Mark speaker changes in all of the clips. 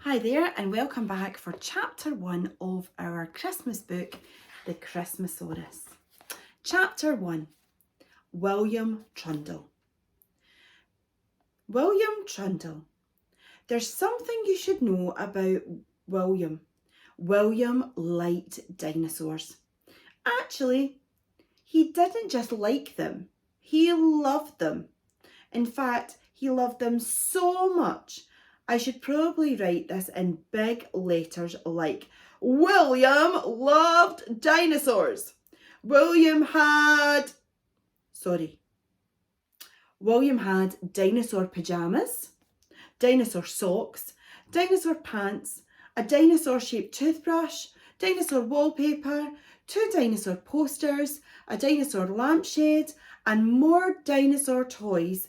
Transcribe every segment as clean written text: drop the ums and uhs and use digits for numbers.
Speaker 1: Hi there, and welcome back for chapter 1 of our Christmas book, The Christmasaurus. Chapter 1, William Trundle. William Trundle. There's something you should know about William. William liked dinosaurs. Actually, he didn't just like them, he loved them. In fact, he loved them so much. I should probably write this in big letters like, William loved dinosaurs. William had dinosaur pajamas, dinosaur socks, dinosaur pants, a dinosaur-shaped toothbrush, dinosaur wallpaper, 2 dinosaur posters, a dinosaur lampshade, and more dinosaur toys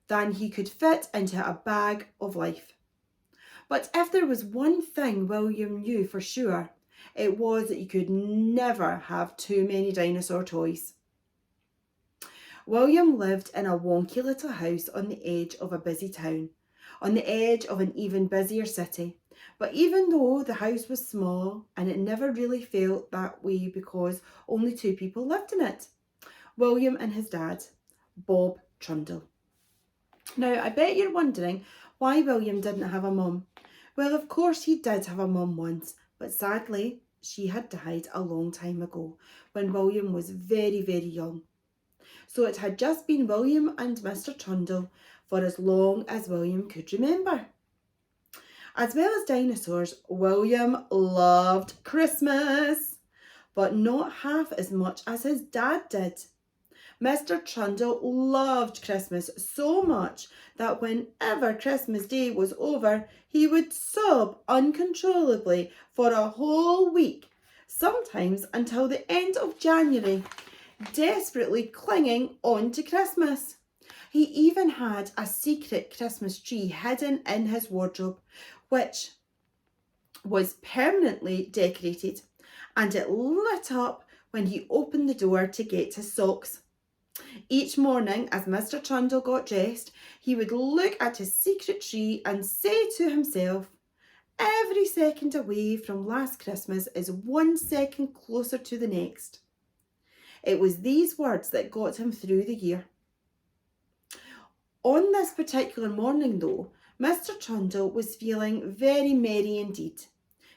Speaker 1: than he could fit into a bag of life. But if there was one thing William knew for sure, it was that you could never have too many dinosaur toys. William lived in a wonky little house on the edge of a busy town, on the edge of an even busier city. But even though the house was small, and it never really felt that way because only 2 people lived in it, William and his dad, Bob Trundle. Now, I bet you're wondering why William didn't have a mum. Well, of course he did have a mum once, but sadly, she had died a long time ago when William was very, very young. So it had just been William and Mr. Trundle for as long as William could remember. As well as dinosaurs, William loved Christmas, but not half as much as his dad did. Mr. Trundle loved Christmas so much that whenever Christmas Day was over, he would sob uncontrollably for a whole week, sometimes until the end of January, desperately clinging on to Christmas. He even had a secret Christmas tree hidden in his wardrobe, which was permanently decorated, and it lit up when he opened the door to get his socks. Each morning, as Mr. Trundle got dressed, he would look at his secret tree and say to himself, "Every second away from last Christmas is 1 second closer to the next." It was these words that got him through the year. On this particular morning, though, Mr. Trundle was feeling very merry indeed,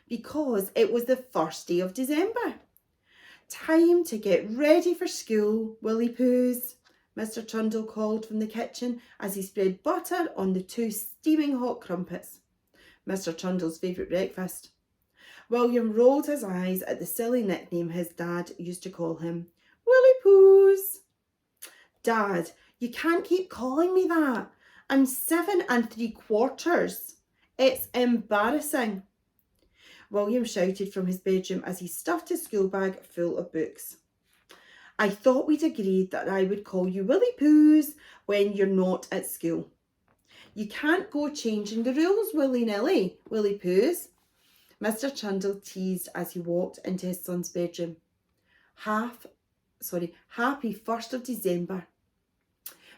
Speaker 1: because it was the first day of December. "Time to get ready for school, Willie Poos," Mr. Trundle called from the kitchen as he spread butter on the 2 steaming hot crumpets, Mr. Trundle's favourite breakfast. William rolled his eyes at the silly nickname his dad used to call him, Willie Poos. "Dad, you can't keep calling me that. I'm 7 3/4. It's embarrassing," William shouted from his bedroom as he stuffed his school bag full of books. "I thought we'd agreed that I would call you Willie Poos when you're not at school. You can't go changing the rules willy-nilly, Willie Poos," Mr. Trundle teased as he walked into his son's bedroom. Happy 1st of December.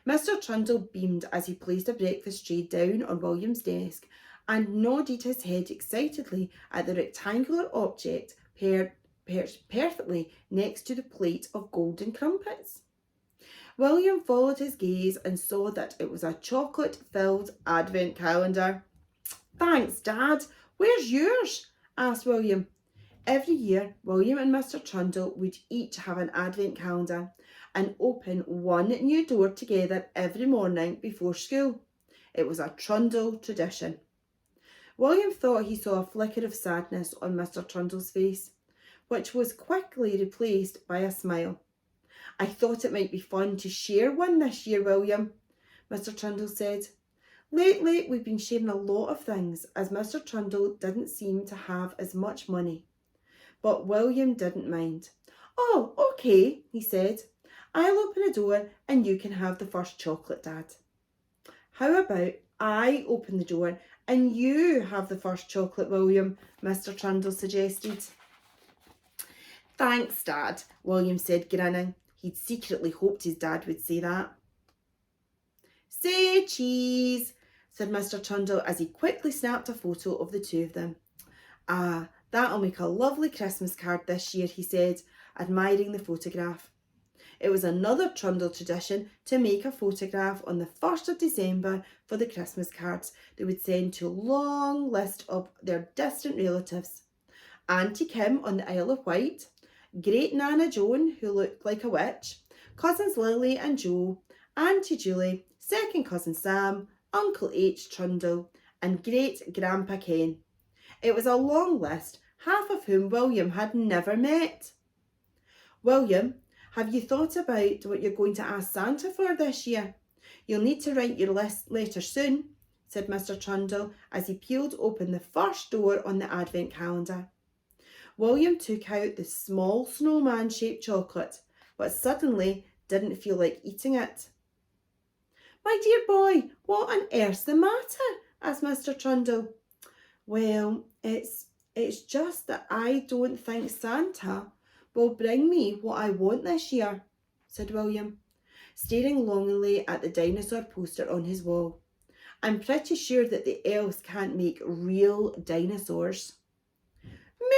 Speaker 1: Mr. Trundle beamed as he placed a breakfast tray down on William's desk and nodded his head excitedly at the rectangular object perched perfectly next to the plate of golden crumpets. William followed his gaze and saw that it was a chocolate-filled advent calendar. "Thanks, Dad. Where's yours?" asked William. Every year, William and Mr. Trundle would each have an advent calendar and open one new door together every morning before school. It was a Trundle tradition. William thought he saw a flicker of sadness on Mr. Trundle's face, which was quickly replaced by a smile. "I thought it might be fun to share one this year, William," Mr. Trundle said. Lately, we've been sharing a lot of things, as Mr. Trundle didn't seem to have as much money. But William didn't mind. "Oh, okay," he said. "I'll open a door and you can have the first chocolate, Dad." "How about I open the door and you have the first chocolate, William?" Mr. Trundle suggested. "Thanks, Dad," William said, grinning. He'd secretly hoped his dad would say that. "Say cheese," said Mr. Trundle as he quickly snapped a photo of the two of them. "Ah, that'll make a lovely Christmas card this year," he said, admiring the photograph. It was another Trundle tradition to make a photograph on the 1st of December for the Christmas cards they would send to a long list of their distant relatives. Auntie Kim on the Isle of Wight, Great Nana Joan, who looked like a witch, cousins Lily and Joe, Auntie Julie, second cousin Sam, Uncle H. Trundle, and Great Grandpa Ken. It was a long list, half of whom William had never met. "William, have you thought about what you're going to ask Santa for this year? You'll need to write your letter soon," said Mr. Trundle as he peeled open the first door on the advent calendar. William took out the small snowman-shaped chocolate, but suddenly didn't feel like eating it. "My dear boy, what on earth's the matter?" asked Mr. Trundle. "Well, it's just that I don't think Santa will bring me what I want this year," said William, staring longingly at the dinosaur poster on his wall. "I'm pretty sure that the elves can't make real dinosaurs."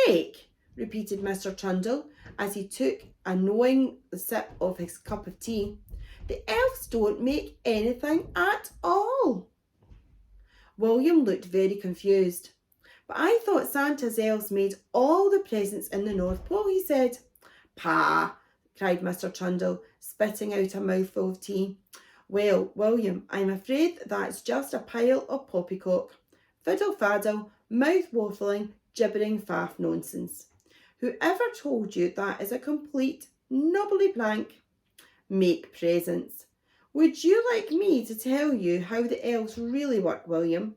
Speaker 1: "Make?" repeated Mr. Trundle as he took a knowing sip of his cup of tea. "The elves don't make anything at all." William looked very confused. "But I thought Santa's elves made all the presents in the North Pole," he said. "Pah!" cried Mr. Trundle, spitting out a mouthful of tea. "Well, William, I'm afraid that's just a pile of poppycock. Fiddle-faddle, mouth-waffling, gibbering faff nonsense. Whoever told you that is a complete nubbly blank? Make presents. Would you like me to tell you how the elves really work, William?"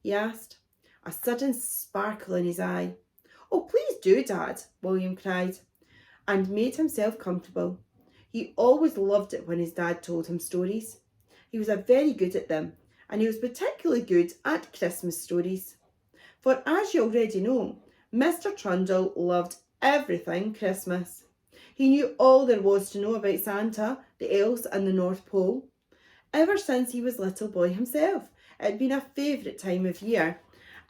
Speaker 1: he asked, a sudden sparkle in his eye. "Oh, please do, Dad," William cried, and made himself comfortable. He always loved it when his dad told him stories. He was very good at them, and he was particularly good at Christmas stories. For as you already know, Mr. Trundle loved everything Christmas. He knew all there was to know about Santa, the elves and the North Pole. Ever since he was a little boy himself, it had been a favourite time of year,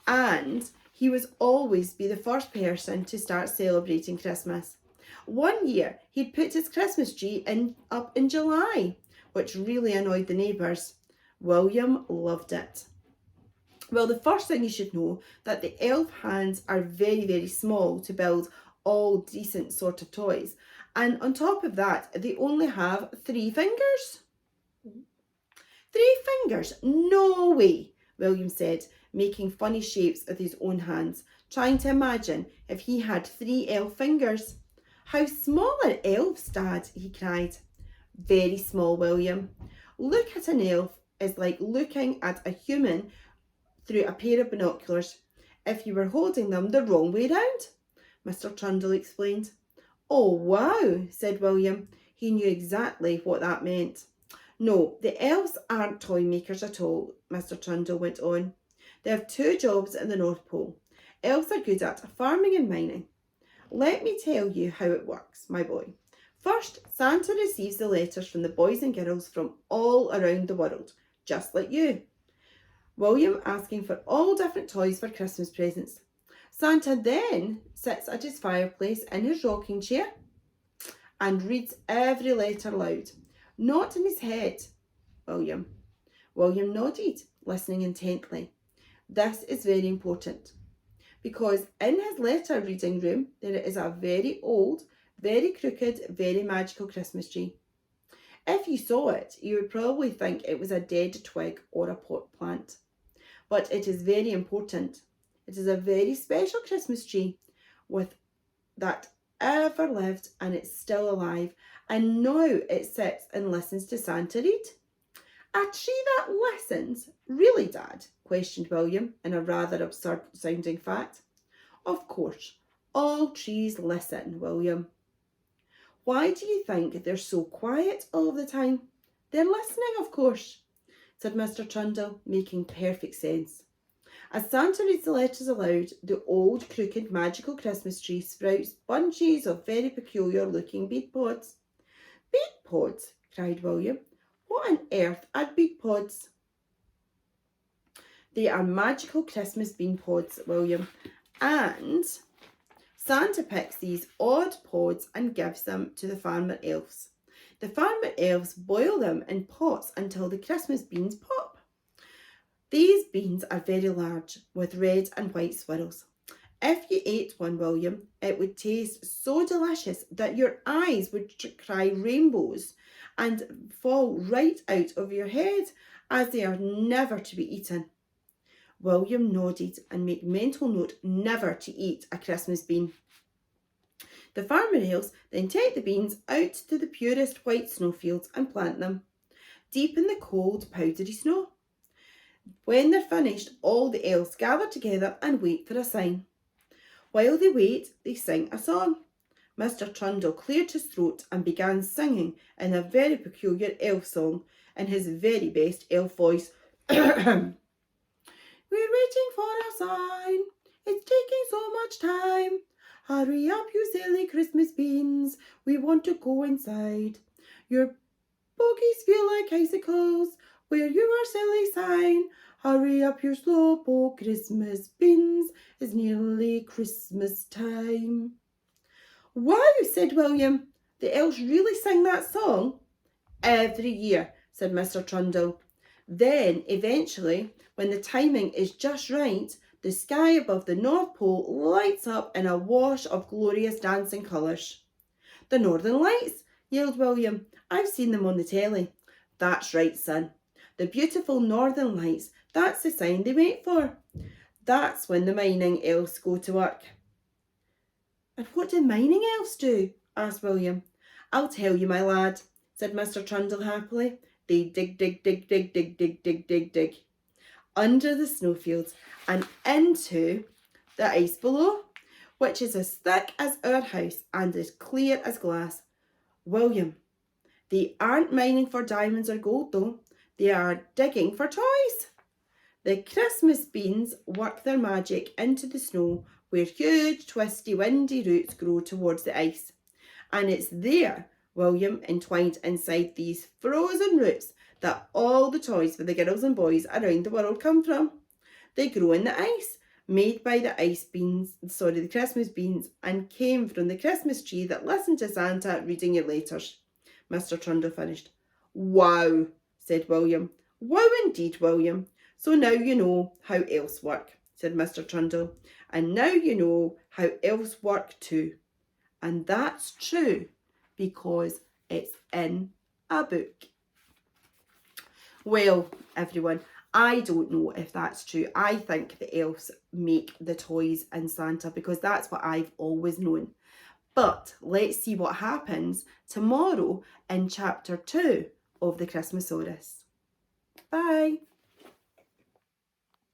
Speaker 1: and he was always be the first person to start celebrating Christmas. One year, he'd put his Christmas tree up in July, which really annoyed the neighbours. William loved it. Well, the first thing you should know that the elf hands are very, very small to build all decent sort of toys. And on top of that, they only have 3 fingers. 3 fingers? No way, William said, making funny shapes with his own hands, trying to imagine if he had 3 elf fingers. "How small are elves, Dad?" he cried. "Very small, William. Look at an elf is like looking at a human through a pair of binoculars if you were holding them the wrong way round," Mr. Trundle explained. "Oh, wow," said William. He knew exactly what that meant. "No, the elves aren't toy makers at all," Mr. Trundle went on. "They have 2 jobs in the North Pole. Elves are good at farming and mining. Let me tell you how it works, my boy. First, Santa receives the letters from the boys and girls from all around the world, just like you, William, asking for all different toys for Christmas presents. Santa then sits at his fireplace in his rocking chair and reads every letter aloud, not in his head, William. William nodded, listening intently. This is very important, because in his letter reading room there is a very old, very crooked, very magical Christmas tree. If you saw it, you would probably think it was a dead twig or a pot plant. But it is very important. It is a very special Christmas tree that ever lived, and it's still alive, and now it sits and listens to Santa read. "A tree that listens? Really, Dad?" questioned William in a rather absurd sounding fact. "Of course, all trees listen, William. Why do you think they're so quiet all the time? They're listening, of course," said Mr. Trundle, making perfect sense. As Santa reads the letters aloud, the old, crooked, magical Christmas tree sprouts bunches of very peculiar looking bead pods. "Bead pods?" cried William. "What on earth are bead pods?" They are magical Christmas bean pods, William, and Santa picks these odd pods and gives them to the farmer elves. The farmer elves boil them in pots until the Christmas beans pop. These beans are very large, with red and white swirls. If you ate one, William, it would taste so delicious that your eyes would cry rainbows and fall right out of your head, as they are never to be eaten. William nodded and made mental note never to eat a Christmas bean. The farmer elves then take the beans out to the purest white snowfields and plant them, deep in the cold, powdery snow. When they're finished, all the elves gather together and wait for a sign. While they wait, they sing a song. Mr. Trundle cleared his throat and began singing in a very peculiar elf song in his very best elf voice. We're waiting for a sign. It's taking so much time. Hurry up, you silly Christmas beans. We want to go inside. Your bogies feel like icicles where your silly sign. Hurry up, your slowpoke Christmas beans. It's nearly Christmas time. Wow, said William. The elves really sing that song? Every year, said Mr. Trundle. Then, eventually, when the timing is just right, the sky above the North Pole lights up in a wash of glorious dancing colours. The Northern Lights, yelled William. I've seen them on the telly. That's right, son. The beautiful Northern Lights, that's the sign they wait for. That's when the mining elves go to work. And what do mining elves do? Asked William. I'll tell you, my lad, said Mr. Trundle happily. They dig, dig, dig, dig, dig, dig, dig, dig, dig. Under the snowfields and into the ice below, which is as thick as our house and as clear as glass. William, they aren't mining for diamonds or gold though. They are digging for toys. The Christmas beans work their magic into the snow where huge, twisty, windy roots grow towards the ice. And it's there, William, entwined inside these frozen roots, that all the toys for the girls and boys around the world come from. They grow in the ice, made by the the Christmas beans, and came from the Christmas tree that listened to Santa reading your letters. Mr. Trundle finished. Wow, said William. Wow indeed, William. So now you know how elves work, said Mr. Trundle. And now you know how elves work too. And that's true because it's in a book. Well, everyone, I don't know if that's true. I think the elves make the toys in Santa because that's what I've always known. But let's see what happens tomorrow in chapter 2 of the Christmasaurus. Bye.